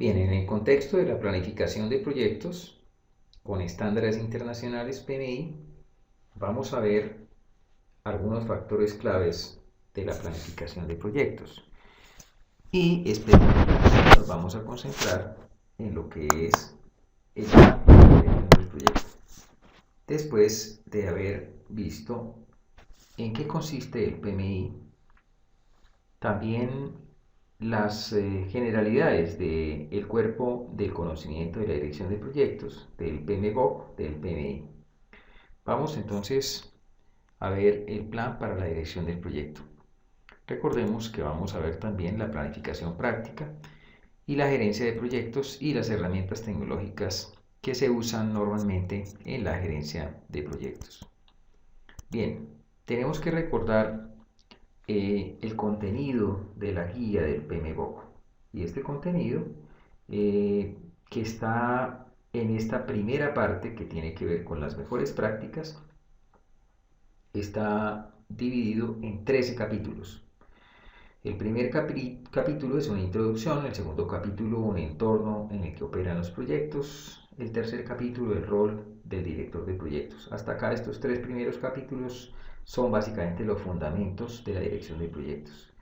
Bien, en el contexto de la planificación de proyectos con estándares internacionales PMI, vamos a ver algunos factores claves de la planificación de proyectos. Y específicamente nos vamos a concentrar en lo que es el plan del proyecto. Después de haber visto en qué consiste el PMI, también las generalidades del cuerpo del conocimiento de la dirección de proyectos, del PMBOK, del PMI. Vamos entonces a ver el plan para la dirección del proyecto. Recordemos que vamos a ver también la planificación práctica y la gerencia de proyectos y las herramientas tecnológicas que se usan normalmente en la gerencia de proyectos. Bien, tenemos que recordar el contenido de la guía del PMBOK. Y este contenido que está en esta primera parte que tiene que ver con las mejores prácticas está dividido en 13 capítulos. El primer capítulo es una introducción, el segundo capítulo un entorno en el que operan los proyectos, el tercer capítulo el rol del director de proyectos. Hasta acá estos tres primeros capítulos son básicamente los fundamentos de la dirección de proyectos.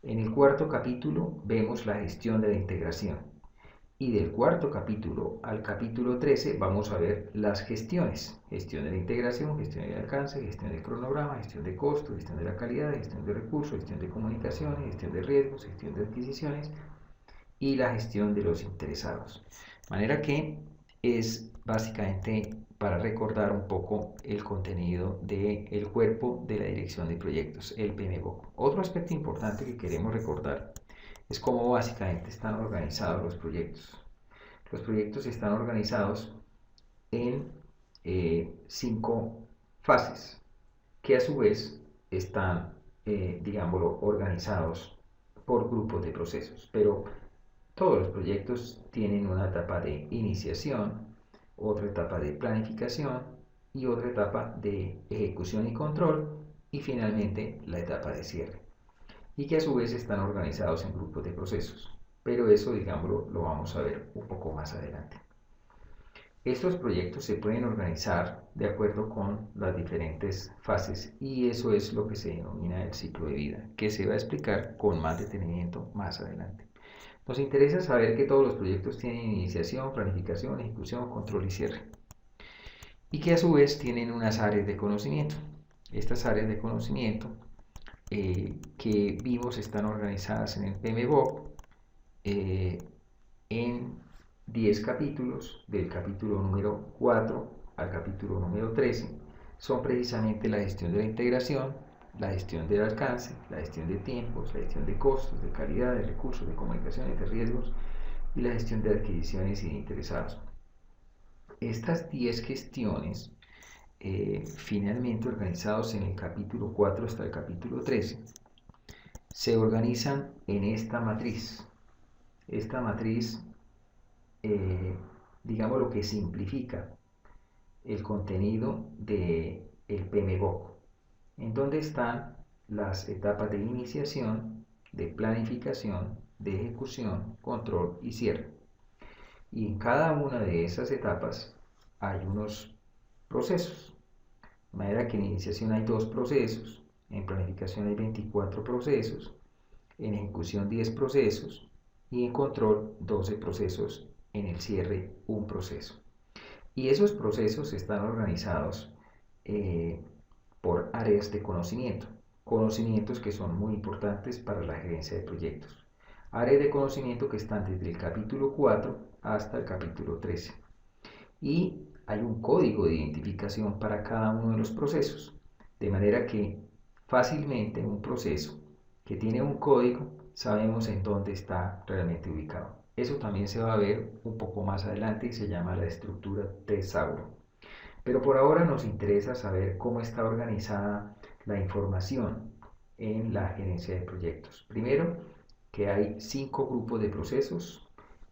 En el cuarto capítulo vemos la gestión de la integración. Y del cuarto capítulo al capítulo 13 vamos a ver las gestiones. Gestión de la integración, gestión del alcance, gestión del cronograma, gestión de costos, gestión de la calidad, gestión de recursos, gestión de comunicaciones, gestión de riesgos, gestión de adquisiciones y la gestión de los interesados. De manera que es básicamente para recordar un poco el contenido del cuerpo de la dirección de proyectos, el PMBOK. Otro aspecto importante que queremos recordar es cómo básicamente están organizados los proyectos. Los proyectos están organizados en 5 fases, que a su vez están, digámoslo, organizados por grupos de procesos. Pero todos los proyectos tienen una etapa de iniciación, otra etapa de planificación y otra etapa de ejecución y control y finalmente la etapa de cierre. Y que a su vez están organizados en grupos de procesos. Pero eso, digámoslo, lo vamos a ver un poco más adelante. Estos proyectos se pueden organizar de acuerdo con las diferentes fases y eso es lo que se denomina el ciclo de vida, que se va a explicar con más detenimiento más adelante. Nos interesa saber que todos los proyectos tienen iniciación, planificación, ejecución, control y cierre. Y que a su vez tienen unas áreas de conocimiento. Estas áreas de conocimiento que vimos están organizadas en el PMBOK en 10 capítulos, del capítulo número 4 al capítulo número 13. Son precisamente la gestión de la integración, la gestión del alcance, la gestión de tiempos, la gestión de costos, de calidad, de recursos, de comunicaciones, de riesgos y la gestión de adquisiciones y de interesados. Estas 10 gestiones, finalmente organizados en el capítulo 4 hasta el capítulo 13, se organizan en esta matriz. Esta matriz, digamos lo que simplifica el contenido del PMBOK, en donde están las etapas de iniciación, de planificación, de ejecución, control y cierre. Y en cada una de esas etapas hay unos procesos. De manera que en iniciación hay 2 procesos, en planificación hay 24 procesos, en ejecución 10 procesos y en control 12 procesos, en el cierre un proceso. Y esos procesos están organizados por áreas de conocimiento, conocimientos que son muy importantes para la gerencia de proyectos. Áreas de conocimiento que están desde el capítulo 4 hasta el capítulo 13. Y hay un código de identificación para cada uno de los procesos, de manera que fácilmente un proceso que tiene un código sabemos en dónde está realmente ubicado. Eso también se va a ver un poco más adelante y se llama la estructura Tesauro. Pero por ahora nos interesa saber cómo está organizada la información en la gerencia de proyectos. Primero, que hay 5 grupos de procesos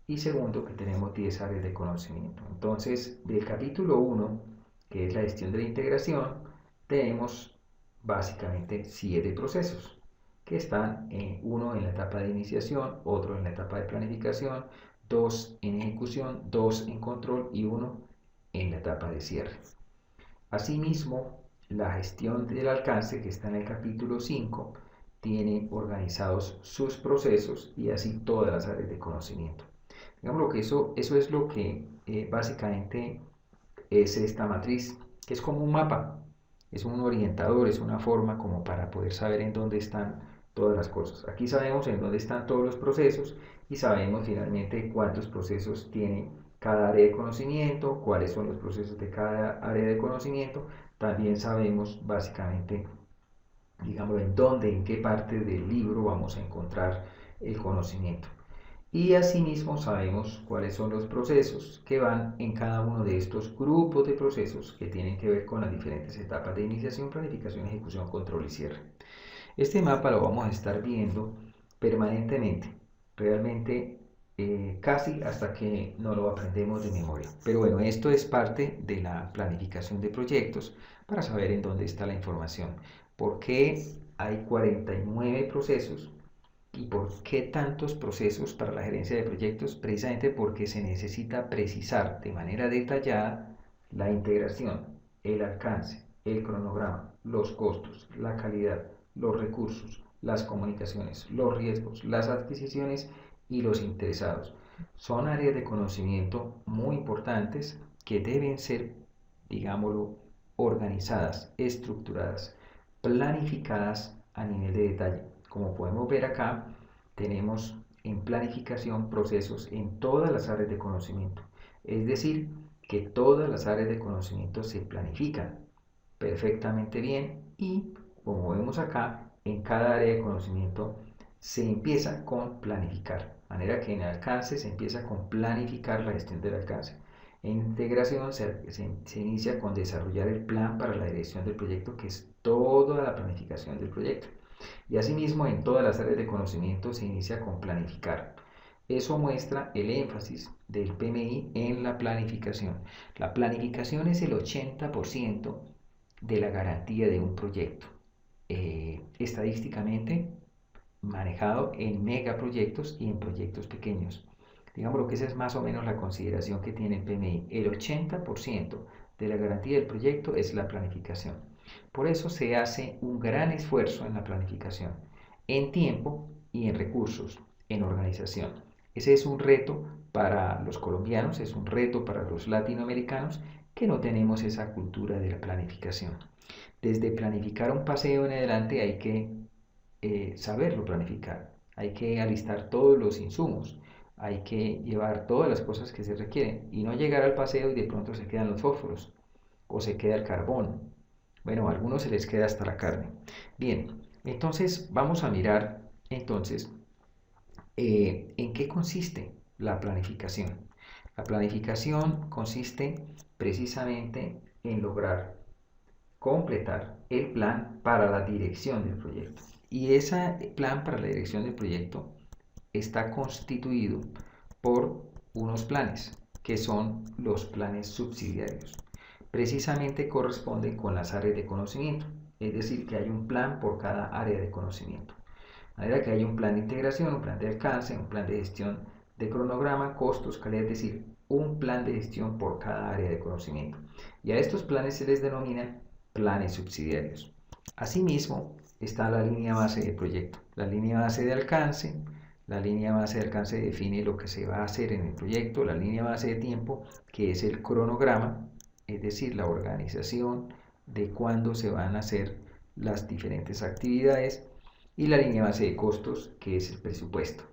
y segundo, que tenemos 10 áreas de conocimiento. Entonces, del capítulo 1, que es la gestión de la integración, tenemos básicamente 7 procesos que están uno en la etapa de iniciación, otro en la etapa de planificación, 2 en ejecución, 2 en control y 1 en la etapa de cierre. Asimismo, la gestión del alcance, que está en el capítulo 5, tiene organizados sus procesos y así todas las áreas de conocimiento. Digamos que eso es lo que básicamente es esta matriz, que es como un mapa, es un orientador, es una forma como para poder saber en dónde están todas las cosas. Aquí sabemos en dónde están todos los procesos y sabemos finalmente cuántos procesos tiene cada área de conocimiento, cuáles son los procesos de cada área de conocimiento. También sabemos básicamente, digamos, en dónde, en qué parte del libro vamos a encontrar el conocimiento. Y asimismo sabemos cuáles son los procesos que van en cada uno de estos grupos de procesos que tienen que ver con las diferentes etapas de iniciación, planificación, ejecución, control y cierre. Este mapa lo vamos a estar viendo permanentemente, realmente casi hasta que no lo aprendemos de memoria. Pero bueno, esto es parte de la planificación de proyectos para saber en dónde está la información. ¿Por qué hay 49 procesos? ¿Y por qué tantos procesos para la gerencia de proyectos? Precisamente porque se necesita precisar de manera detallada la integración, el alcance, el cronograma, los costos, la calidad, los recursos, las comunicaciones, los riesgos, las adquisiciones y los interesados. Son áreas de conocimiento muy importantes que deben ser, digámoslo, organizadas, estructuradas, planificadas a nivel de detalle. Como podemos ver acá, tenemos en planificación procesos en todas las áreas de conocimiento. Es decir, que todas las áreas de conocimiento se planifican perfectamente bien y, como vemos acá, en cada área de conocimiento se empieza con planificar. De manera que en alcance se empieza con planificar la gestión del alcance. En integración se inicia con desarrollar el plan para la dirección del proyecto, que es toda la planificación del proyecto. Y asimismo, en todas las áreas de conocimiento se inicia con planificar. Eso muestra el énfasis del PMI en la planificación. La planificación es el 80% de la garantía de un proyecto. Estadísticamente manejado en megaproyectos y en proyectos pequeños. Digamos que esa es más o menos la consideración que tiene el PMI. El 80% de la garantía del proyecto es la planificación. Por eso se hace un gran esfuerzo en la planificación, en tiempo y en recursos, en organización. Ese es un reto para los colombianos, es un reto para los latinoamericanos que no tenemos esa cultura de la planificación. Desde planificar un paseo en adelante hay que saberlo planificar, hay que alistar todos los insumos, hay que llevar todas las cosas que se requieren y no llegar al paseo y de pronto se quedan los fósforos o se queda el carbón. Bueno, a algunos se les queda hasta la carne. Bien, entonces vamos a mirar entonces en qué consiste la planificación. La planificación consiste precisamente en lograr completar el plan para la dirección del proyecto. Y ese plan para la dirección del proyecto está constituido por unos planes, que son los planes subsidiarios. Precisamente corresponden con las áreas de conocimiento, es decir, que hay un plan por cada área de conocimiento. De manera que hay un plan de integración, un plan de alcance, un plan de gestión de cronograma, costos, calidad, es decir, un plan de gestión por cada área de conocimiento. Y a estos planes se les denomina planes subsidiarios. Asimismo, está la línea base de proyecto, la línea base de alcance. La línea base de alcance define lo que se va a hacer en el proyecto, la línea base de tiempo, que es el cronograma, es decir, la organización de cuándo se van a hacer las diferentes actividades, y la línea base de costos, que es el presupuesto.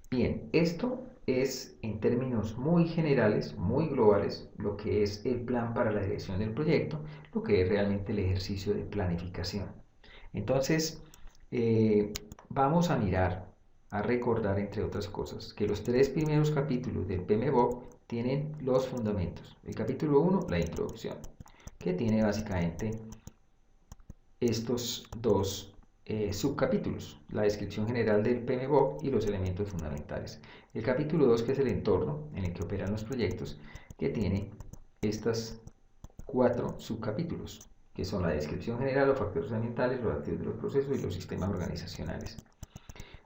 Bien, esto es en términos muy generales, muy globales, lo que es el plan para la dirección del proyecto, lo que es realmente el ejercicio de planificación. Entonces, vamos a mirar, a recordar, entre otras cosas, que los 3 primeros capítulos del PMBOK tienen los fundamentos. El capítulo 1, la introducción, que tiene básicamente estos dos subcapítulos, la descripción general del PMBOK y los elementos fundamentales. El capítulo 2, que es el entorno en el que operan los proyectos, que tiene estos 4 subcapítulos, que son la descripción general, los factores ambientales, los activos de los procesos y los sistemas organizacionales.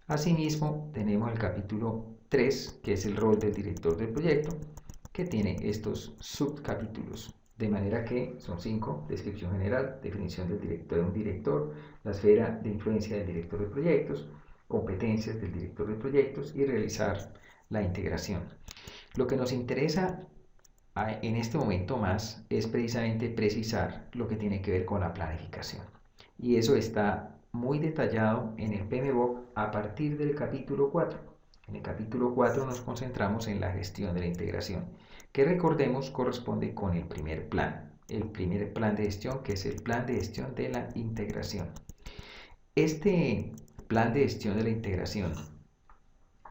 Asimismo, tenemos el capítulo 3, que es el rol del director del proyecto, que tiene estos subcapítulos. De manera que son 5: descripción general, definición del director de un director, la esfera de influencia del director de proyectos, competencias del director de proyectos y realizar la integración. Lo que nos interesa en este momento más es precisamente precisar lo que tiene que ver con la planificación. Y eso está muy detallado en el PMBOK a partir del capítulo 4. En el capítulo 4 nos concentramos en la gestión de la integración, que recordemos corresponde con el primer plan de gestión, que es el plan de gestión de la integración. Este plan de gestión de la integración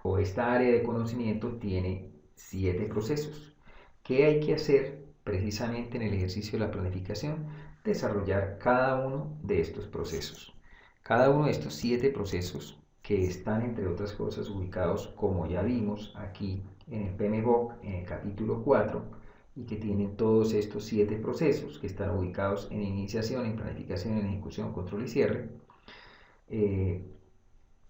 o esta área de conocimiento tiene 7 procesos. ¿Qué hay que hacer precisamente en el ejercicio de la planificación? Desarrollar cada uno de estos procesos. Cada uno de estos 7 procesos que están, entre otras cosas, ubicados, como ya vimos aquí en el PMBOK, en el capítulo 4, y que tienen todos estos 7 procesos que están ubicados en iniciación, en planificación, en ejecución, control y cierre.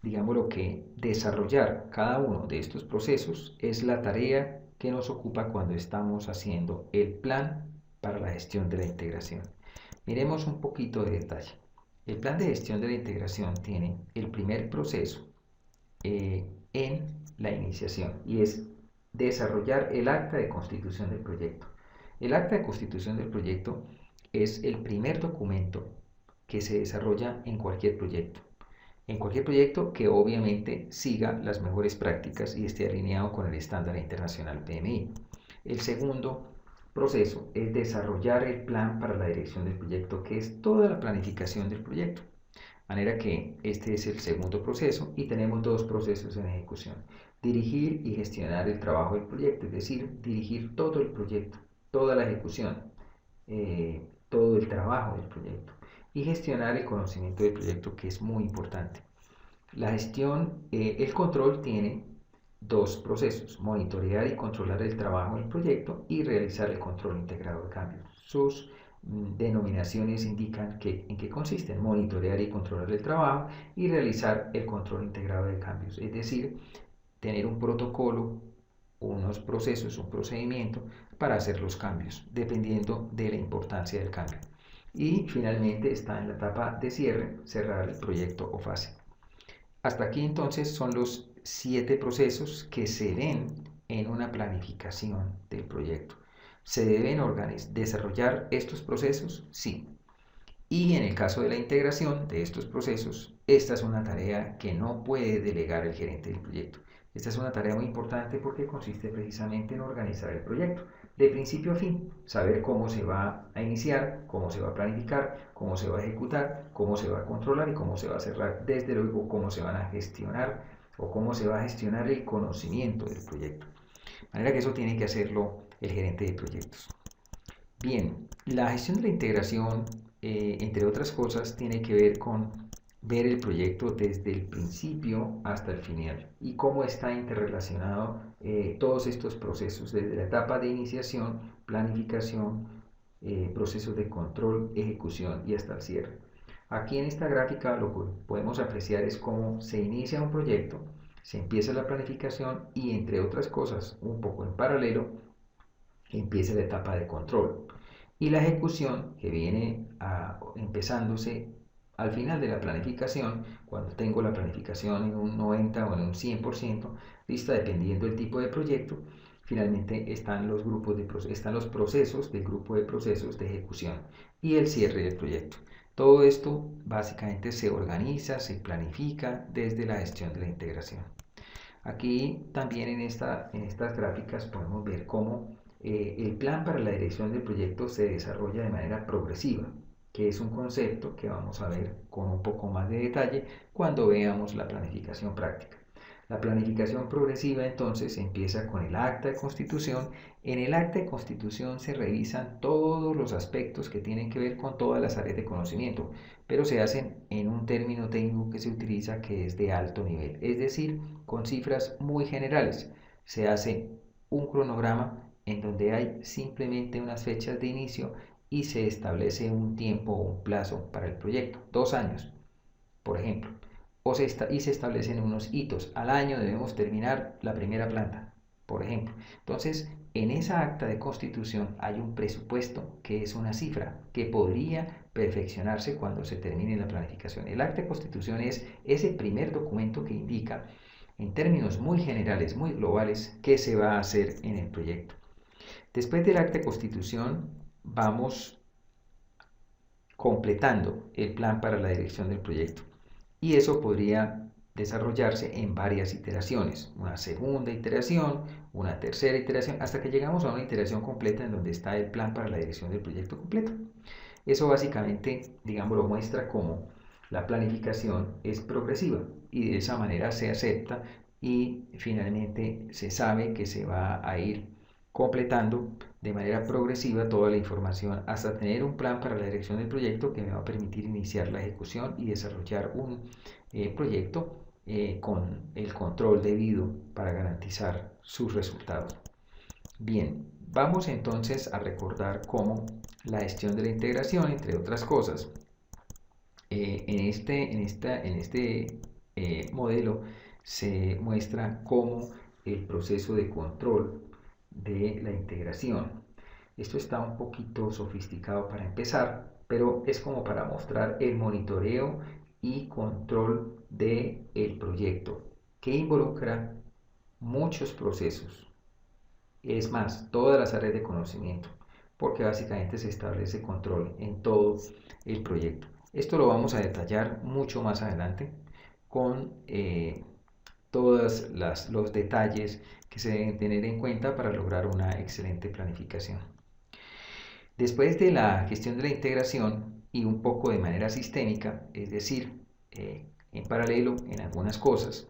Digámoslo que desarrollar cada uno de estos procesos es la tarea que nos ocupa cuando estamos haciendo el plan para la gestión de la integración. Miremos un poquito de detalle. El plan de gestión de la integración tiene el primer proceso en la iniciación y es desarrollar el acta de constitución del proyecto. El acta de constitución del proyecto es el primer documento que se desarrolla en cualquier proyecto. En cualquier proyecto que obviamente siga las mejores prácticas y esté alineado con el estándar internacional PMI. El segundo proceso es desarrollar el plan para la dirección del proyecto, que es toda la planificación del proyecto. De manera que este es el segundo proceso y tenemos 2 procesos en ejecución. Dirigir y gestionar el trabajo del proyecto, es decir, dirigir todo el proyecto, toda la ejecución, todo el trabajo del proyecto. Y gestionar el conocimiento del proyecto, que es muy importante. La gestión, el control tiene 2 procesos: monitorear y controlar el trabajo del proyecto y realizar el control integrado de cambios. Sus denominaciones indican en qué consisten: monitorear y controlar el trabajo y realizar el control integrado de cambios, es decir, tener un protocolo, unos procesos, un procedimiento para hacer los cambios, dependiendo de la importancia del cambio. Y finalmente está en la etapa de cierre, cerrar el proyecto o fase. Hasta aquí entonces son los 7 procesos que se ven en una planificación del proyecto. ¿Se deben desarrollar estos procesos? Sí. Y en el caso de la integración de estos procesos, esta es una tarea que no puede delegar el gerente del proyecto. Esta es una tarea muy importante porque consiste precisamente en organizar el proyecto de principio a fin, saber cómo se va a iniciar, cómo se va a planificar, cómo se va a ejecutar, cómo se va a controlar y cómo se va a cerrar, desde luego cómo se van a gestionar o cómo se va a gestionar el conocimiento del proyecto. De manera que eso tiene que hacerlo el gerente de proyectos. Bien, la gestión de la integración, entre otras cosas, tiene que ver con ver el proyecto desde el principio hasta el final y cómo está interrelacionado todos estos procesos, desde la etapa de iniciación, planificación, procesos de control, ejecución y hasta el cierre. Aquí en esta gráfica lo que podemos apreciar es cómo se inicia un proyecto, se empieza la planificación y, entre otras cosas, un poco en paralelo, empieza la etapa de control y la ejecución, que viene empezándose al final de la planificación, cuando tengo la planificación en un 90 o en un 100% lista, dependiendo del tipo de proyecto. Finalmente están los procesos del grupo de procesos de ejecución y el cierre del proyecto. Todo esto básicamente se organiza, se planifica desde la gestión de la integración. Aquí también en estas gráficas podemos ver cómo el plan para la dirección del proyecto se desarrolla de manera progresiva, que es un concepto que vamos a ver con un poco más de detalle cuando veamos la planificación práctica. La planificación progresiva entonces empieza con el acta de constitución. En el acta de constitución se revisan todos los aspectos que tienen que ver con todas las áreas de conocimiento, pero se hacen en un término técnico que se utiliza, que es de alto nivel, es decir, con cifras muy generales. Se hace un cronograma en donde hay simplemente unas fechas de inicio y se establece un tiempo o un plazo para el proyecto, 2 años, por ejemplo. y se establecen unos hitos. Al año debemos terminar la primera planta, por ejemplo. Entonces, en esa acta de constitución hay un presupuesto que es una cifra que podría perfeccionarse cuando se termine la planificación. El acta de constitución es ese primer documento que indica en términos muy generales, muy globales, qué se va a hacer en el proyecto. Después del acta de constitución vamos completando el plan para la dirección del proyecto y eso podría desarrollarse en varias iteraciones, una segunda iteración, una tercera iteración, hasta que llegamos a una iteración completa en donde está el plan para la dirección del proyecto completo. Eso básicamente, digamos, lo muestra cómo la planificación es progresiva y de esa manera se acepta y finalmente se sabe que se va a ir completando de manera progresiva toda la información hasta tener un plan para la dirección del proyecto que me va a permitir iniciar la ejecución y desarrollar un proyecto con el control debido para garantizar sus resultados. Bien, vamos entonces a recordar cómo la gestión de la integración, entre otras cosas, en este modelo se muestra cómo el proceso de control de la integración. Esto está un poquito sofisticado para empezar, pero es como para mostrar el monitoreo y control del proyecto, que involucra muchos procesos. Es más, todas las áreas de conocimiento, porque básicamente se establece control en todo el proyecto. Esto lo vamos a detallar mucho más adelante con todos los detalles que se deben tener en cuenta para lograr una excelente planificación. Después de la gestión de la integración y un poco de manera sistémica, es decir, en paralelo en algunas cosas,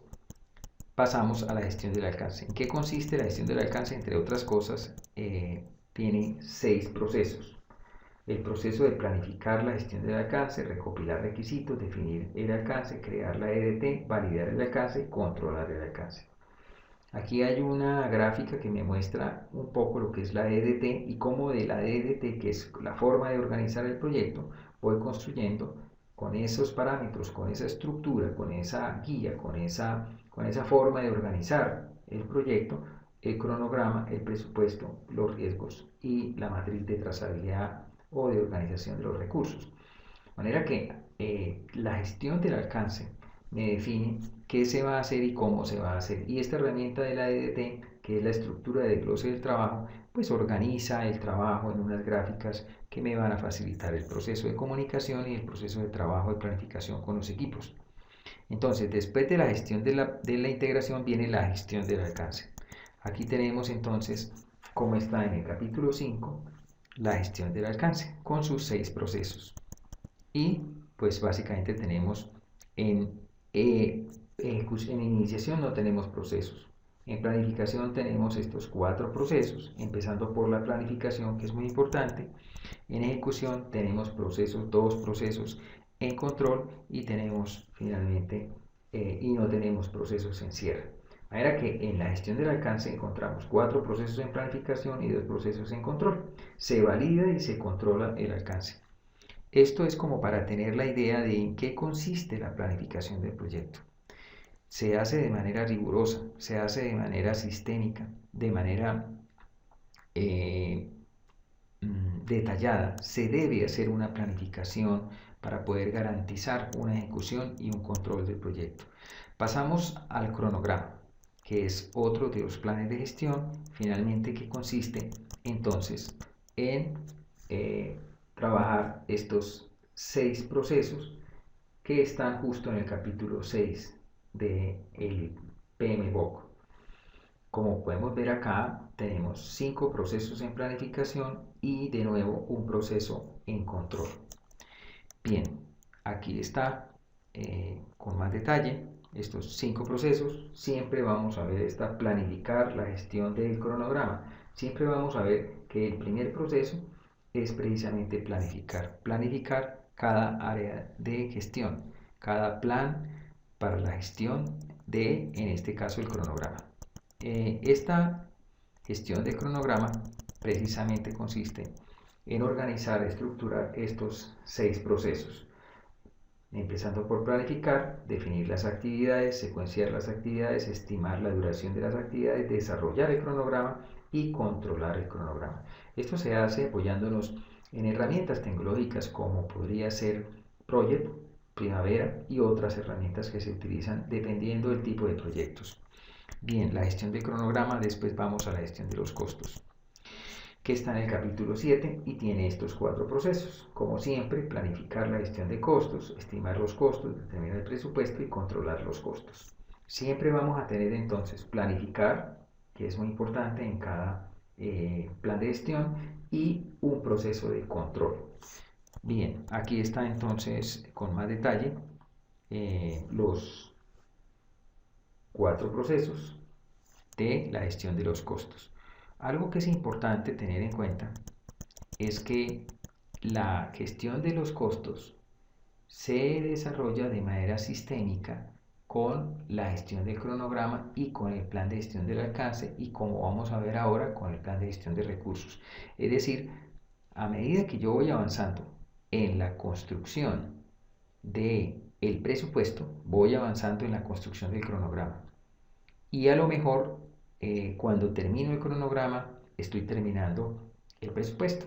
pasamos a la gestión del alcance. ¿En qué consiste la gestión del alcance? Entre otras cosas, tiene 6 procesos. El proceso de planificar la gestión del alcance, recopilar requisitos, definir el alcance, crear la EDT, validar el alcance y controlar el alcance. Aquí hay una gráfica que me muestra un poco lo que es la EDT y cómo de la EDT, que es la forma de organizar el proyecto, voy construyendo con esos parámetros, con esa estructura, con esa guía, con esa forma de organizar el proyecto, el cronograma, el presupuesto, los riesgos y la matriz de trazabilidad o de organización de los recursos. De manera que la gestión del alcance me define qué se va a hacer y cómo se va a hacer. Y esta herramienta de la EDT, que es la estructura de desglose del trabajo, pues organiza el trabajo en unas gráficas que me van a facilitar el proceso de comunicación y el proceso de trabajo de planificación con los equipos. Entonces, después de la gestión de la integración viene la gestión del alcance. Aquí tenemos entonces, como está en el capítulo 5, la gestión del alcance con sus 6 procesos. Y pues básicamente tenemos en iniciación no tenemos procesos. En planificación tenemos estos 4 procesos, empezando por la planificación, que es muy importante. En ejecución tenemos 2 procesos en control y tenemos finalmente y no tenemos procesos en cierre. De manera que en la gestión del alcance encontramos 4 procesos en planificación y 2 procesos en control. Se valida y se controla el alcance. Esto es como para tener la idea de en qué consiste la planificación del proyecto. Se hace de manera rigurosa, se hace de manera sistémica, de manera detallada. Se debe hacer una planificación para poder garantizar una ejecución y un control del proyecto. Pasamos al cronograma, que es otro de los planes de gestión, finalmente que consiste entonces en trabajar estos 6 procesos que están justo en el capítulo 6 del PMBOK. Como podemos ver acá, tenemos 5 procesos en planificación y de nuevo un proceso en control. Bien, aquí está con más detalle estos 5 procesos. Siempre vamos a ver planificar la gestión del cronograma. Siempre vamos a ver que el primer proceso es precisamente planificar cada área de gestión, cada plan para la gestión de, en este caso, el cronograma. Esta gestión del cronograma precisamente consiste en organizar, estructurar estos 6 procesos. empezando por planificar, definir las actividades, secuenciar las actividades, estimar la duración de las actividades, desarrollar el cronograma y controlar el cronograma. Esto se hace apoyándonos en herramientas tecnológicas como podría ser Project, Primavera y otras herramientas que se utilizan dependiendo del tipo de proyectos. Bien, la gestión del cronograma, después vamos a la gestión de los costos, que está en el capítulo 7 y tiene estos 4 procesos. Como siempre, planificar la gestión de costos, estimar los costos, determinar el presupuesto y controlar los costos. Siempre vamos a tener entonces planificar, que es muy importante en cada plan de gestión, y un proceso de control. Bien, aquí está entonces con más detalle los 4 procesos de la gestión de los costos. Algo que es importante tener en cuenta es que la gestión de los costos se desarrolla de manera sistémica con la gestión del cronograma y con el plan de gestión del alcance y, como vamos a ver ahora, con el plan de gestión de recursos. Es decir, a medida que yo voy avanzando en la construcción del presupuesto, voy avanzando en la construcción del cronograma. Y a lo mejor cuando termino el cronograma estoy terminando el presupuesto,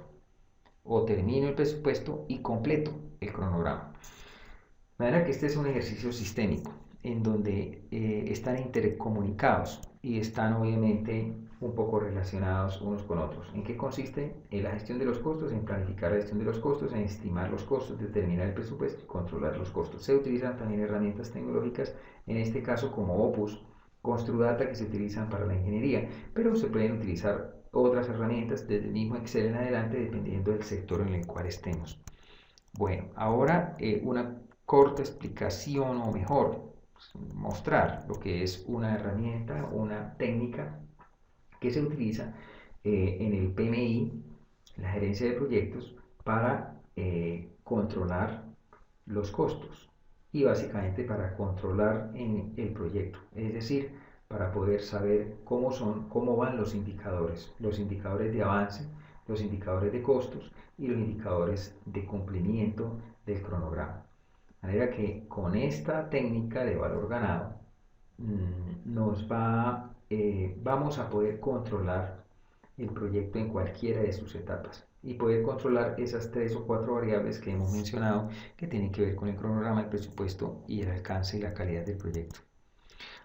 o termino el presupuesto y completo el cronograma. De manera que este es un ejercicio sistémico en donde están intercomunicados y están obviamente un poco relacionados unos con otros. ¿En qué consiste? En la gestión de los costos, en planificar la gestión de los costos, en estimar los costos, determinar el presupuesto y controlar los costos. Se utilizan también herramientas tecnológicas, en este caso como Opus, Construdata, que se utilizan para la ingeniería, pero se pueden utilizar otras herramientas desde el mismo Excel en adelante dependiendo del sector en el cual estemos. Bueno, ahora una corta explicación, o mejor, mostrar lo que es una herramienta, una técnica que se utiliza en el PMI, la gerencia de proyectos, para controlar los costos y básicamente para controlar en el proyecto, es decir, para poder saber cómo van los indicadores de avance, los indicadores de costos y los indicadores de cumplimiento del cronograma. De manera que con esta técnica de valor ganado vamos a poder controlar el proyecto en cualquiera de sus etapas y poder controlar esas 3 o 4 variables que hemos mencionado que tienen que ver con el cronograma, el presupuesto y el alcance y la calidad del proyecto.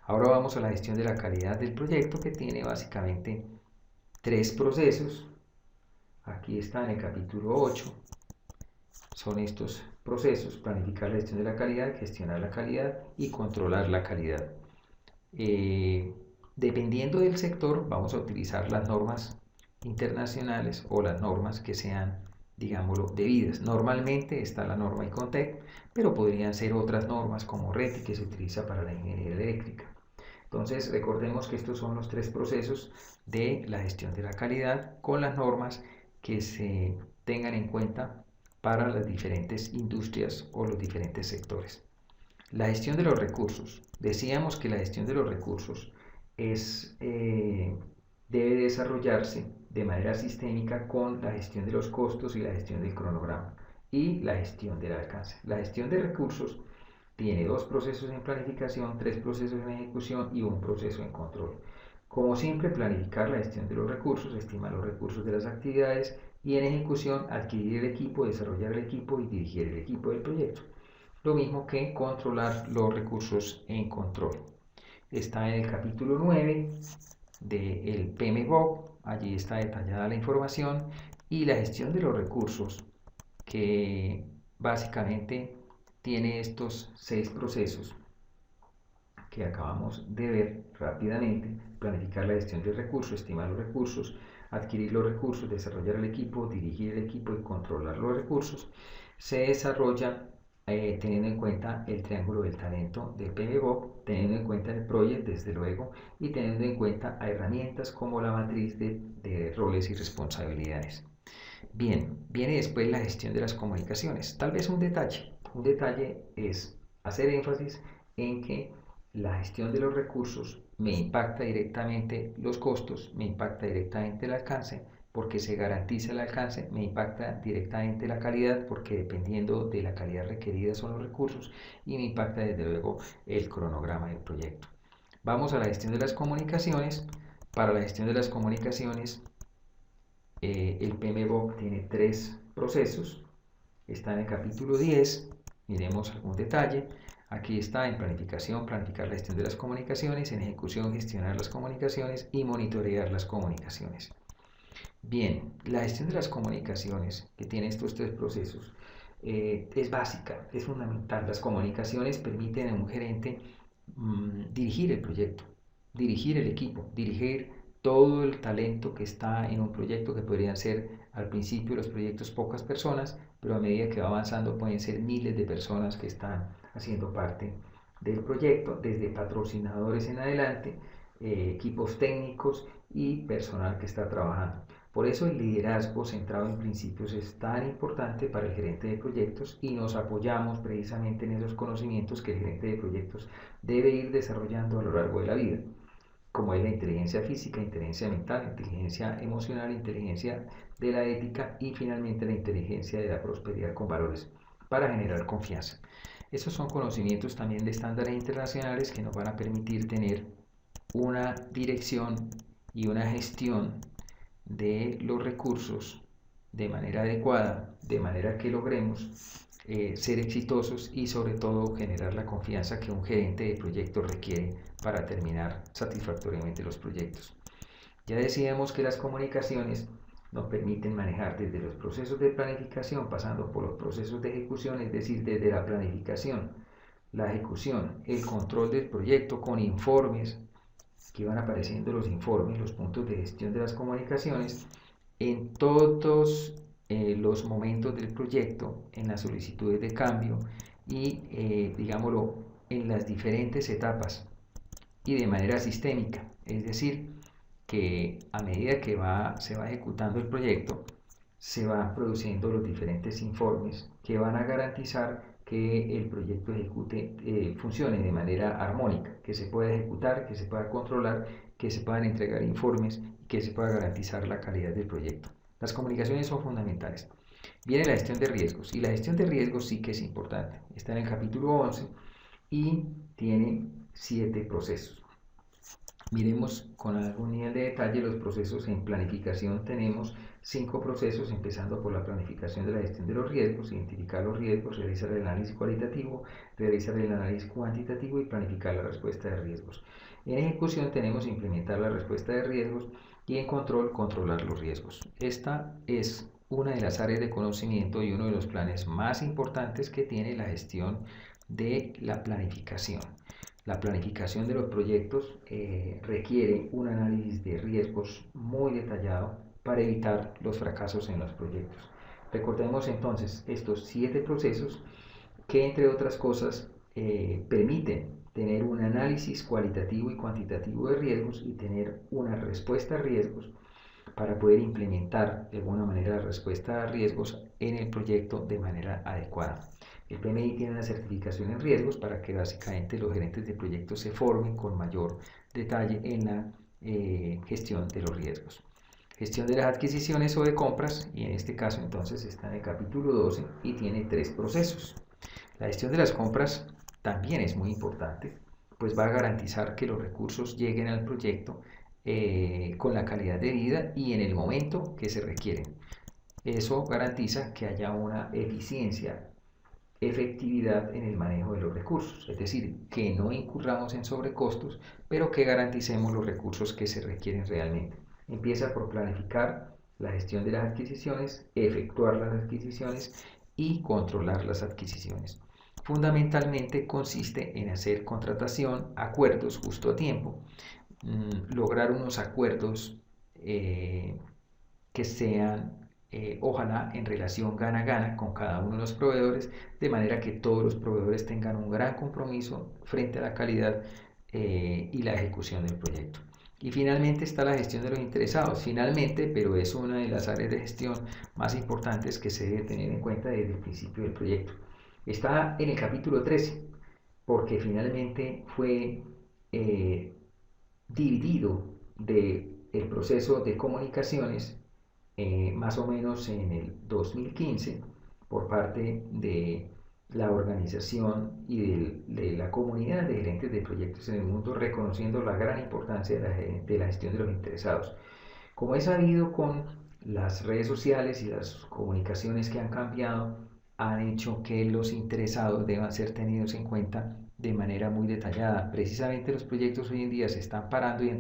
Ahora vamos a la gestión de la calidad del proyecto, que tiene básicamente 3 procesos. Aquí está en el capítulo 8. Son estos procesos: planificar la gestión de la calidad, gestionar la calidad y controlar la calidad. Dependiendo del sector, vamos a utilizar las normas internacionales o las normas que sean, digámoslo, debidas. Normalmente está la norma ICONTEC, pero podrían ser otras normas como RETI, que se utiliza para la ingeniería eléctrica. Entonces, recordemos que estos son los 3 procesos de la gestión de la calidad con las normas que se tengan en cuenta para las diferentes industrias o los diferentes sectores. La gestión de los recursos. Decíamos que la gestión de los recursos debe desarrollarse de manera sistémica con la gestión de los costos y la gestión del cronograma y la gestión del alcance. La gestión de recursos tiene 2 procesos en planificación, 3 procesos en ejecución y un proceso en control. Como siempre, planificar la gestión de los recursos, estimar los recursos de las actividades, y en ejecución, adquirir el equipo, desarrollar el equipo y dirigir el equipo del proyecto. Lo mismo que controlar los recursos en control. Está en el capítulo 9 del PMBOK, allí está detallada la información, y la gestión de los recursos, que básicamente tiene estos 6 procesos que acabamos de ver rápidamente: planificar la gestión del recurso, estimar los recursos, adquirir los recursos, desarrollar el equipo, dirigir el equipo y controlar los recursos. Se desarrolla teniendo en cuenta el triángulo del talento del PMBOK, teniendo en cuenta el Project, desde luego, y teniendo en cuenta a herramientas como la matriz de roles y responsabilidades. Bien, viene después la gestión de las comunicaciones. Tal vez un detalle es hacer énfasis en que la gestión de los recursos me impacta directamente los costos, me impacta directamente el alcance, porque se garantiza el alcance, me impacta directamente la calidad, porque dependiendo de la calidad requerida son los recursos, y me impacta desde luego el cronograma del proyecto. Vamos a la gestión de las comunicaciones. Para la gestión de las comunicaciones, el PMBOK tiene 3 procesos. Está en el capítulo 10, miremos algún detalle. Aquí está en planificación, planificar la gestión de las comunicaciones; en ejecución, gestionar las comunicaciones; y monitorear las comunicaciones. Bien, la gestión de las comunicaciones, que tiene estos 3 procesos, es básica, es fundamental. Las comunicaciones permiten a un gerente dirigir el proyecto, dirigir el equipo, dirigir todo el talento que está en un proyecto, que podrían ser al principio los proyectos pocas personas, pero a medida que va avanzando pueden ser miles de personas que están haciendo parte del proyecto, desde patrocinadores en adelante, equipos técnicos y personal que está trabajando. Por eso el liderazgo centrado en principios es tan importante para el gerente de proyectos, y nos apoyamos precisamente en esos conocimientos que el gerente de proyectos debe ir desarrollando a lo largo de la vida, como es la inteligencia física, inteligencia mental, inteligencia emocional, inteligencia de la ética y finalmente la inteligencia de la prosperidad con valores para generar confianza. Esos son conocimientos también de estándares internacionales que nos van a permitir tener una dirección y una gestión de los recursos de manera adecuada, de manera que logremos ser exitosos y sobre todo generar la confianza que un gerente de proyecto requiere para terminar satisfactoriamente los proyectos. Ya decíamos que las comunicaciones nos permiten manejar desde los procesos de planificación, pasando por los procesos de ejecución, es decir, desde la planificación, la ejecución, el control del proyecto con informes, que van apareciendo los informes, los puntos de gestión de las comunicaciones, en todos los momentos del proyecto, en las solicitudes de cambio y, digámoslo, en las diferentes etapas y de manera sistémica. Es decir, que a medida que se va ejecutando el proyecto, se van produciendo los diferentes informes que van a garantizar que el proyecto funcione de manera armónica, que se pueda ejecutar, que se pueda controlar, que se puedan entregar informes y que se pueda garantizar la calidad del proyecto. Las comunicaciones son fundamentales. Viene la gestión de riesgos, y la gestión de riesgos sí que es importante. Está en el capítulo 11 y tiene 7 procesos. Miremos con algún nivel de detalle los procesos. En planificación tenemos 5 procesos, empezando por la planificación de la gestión de los riesgos: identificar los riesgos, realizar el análisis cualitativo, realizar el análisis cuantitativo y planificar la respuesta de riesgos. En ejecución tenemos implementar la respuesta de riesgos, y en control, controlar los riesgos. Esta es una de las áreas de conocimiento y uno de los planes más importantes que tiene la gestión de la planificación. La planificación de los proyectos requiere un análisis de riesgos muy detallado para evitar los fracasos en los proyectos. Recordemos entonces estos 7 procesos que, entre otras cosas, permiten tener un análisis cualitativo y cuantitativo de riesgos y tener una respuesta a riesgos para poder implementar de alguna manera la respuesta a riesgos en el proyecto de manera adecuada. El PMI tiene una certificación en riesgos para que básicamente los gerentes de proyectos se formen con mayor detalle en la gestión de los riesgos. Gestión de las adquisiciones o de compras, y en este caso entonces está en el capítulo 12 y tiene 3 procesos. La gestión de las compras también es muy importante, pues va a garantizar que los recursos lleguen al proyecto con la calidad debida y en el momento que se requieren. Eso garantiza que haya una eficiencia, efectividad en el manejo de los recursos, es decir, que no incurramos en sobrecostos, pero que garanticemos los recursos que se requieren realmente. Empieza por planificar la gestión de las adquisiciones, efectuar las adquisiciones y controlar las adquisiciones. Fundamentalmente consiste en hacer contratación, acuerdos justo a tiempo, lograr unos acuerdos que sean ojalá en relación gana-gana con cada uno de los proveedores, de manera que todos los proveedores tengan un gran compromiso frente a la calidad y la ejecución del proyecto. Y finalmente está la gestión de los interesados, finalmente, pero es una de las áreas de gestión más importantes que se debe tener en cuenta desde el principio del proyecto. Está en el capítulo 13, porque finalmente fue dividido del proceso de comunicaciones más o menos en el 2015 por parte de la organización y de la comunidad de gerentes de proyectos en el mundo, reconociendo la gran importancia de la gestión de los interesados. Como es sabido, con las redes sociales y las comunicaciones que han cambiado, han hecho que los interesados deban ser tenidos en cuenta de manera muy detallada. Precisamente los proyectos hoy en día se están parando y han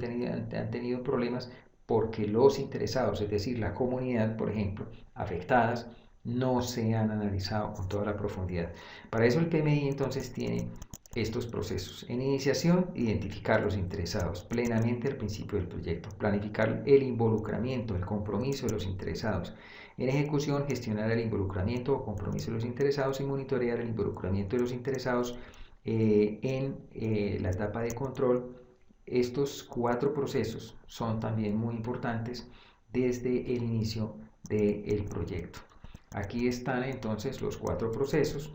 tenido problemas porque los interesados, es decir, la comunidad, por ejemplo, afectadas, no se han analizado con toda la profundidad. Para eso el PMI entonces tiene estos procesos. En iniciación, identificar los interesados plenamente al principio del proyecto, planificar el involucramiento, el compromiso de los interesados. En ejecución, gestionar el involucramiento o compromiso de los interesados y monitorear el involucramiento de los interesados en la etapa de control. Estos 4 procesos son también muy importantes desde el inicio del proyecto. Aquí están entonces los 4 procesos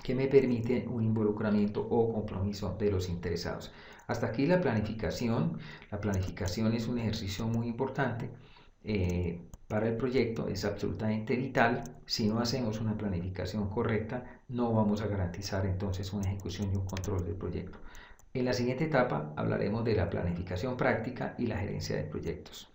que me permiten un involucramiento o compromiso de los interesados. Hasta aquí la planificación. La planificación es un ejercicio muy importante para el proyecto, es absolutamente vital. Si no hacemos una planificación correcta, no vamos a garantizar entonces una ejecución y un control del proyecto. En la siguiente etapa hablaremos de la planificación práctica y la gerencia de proyectos.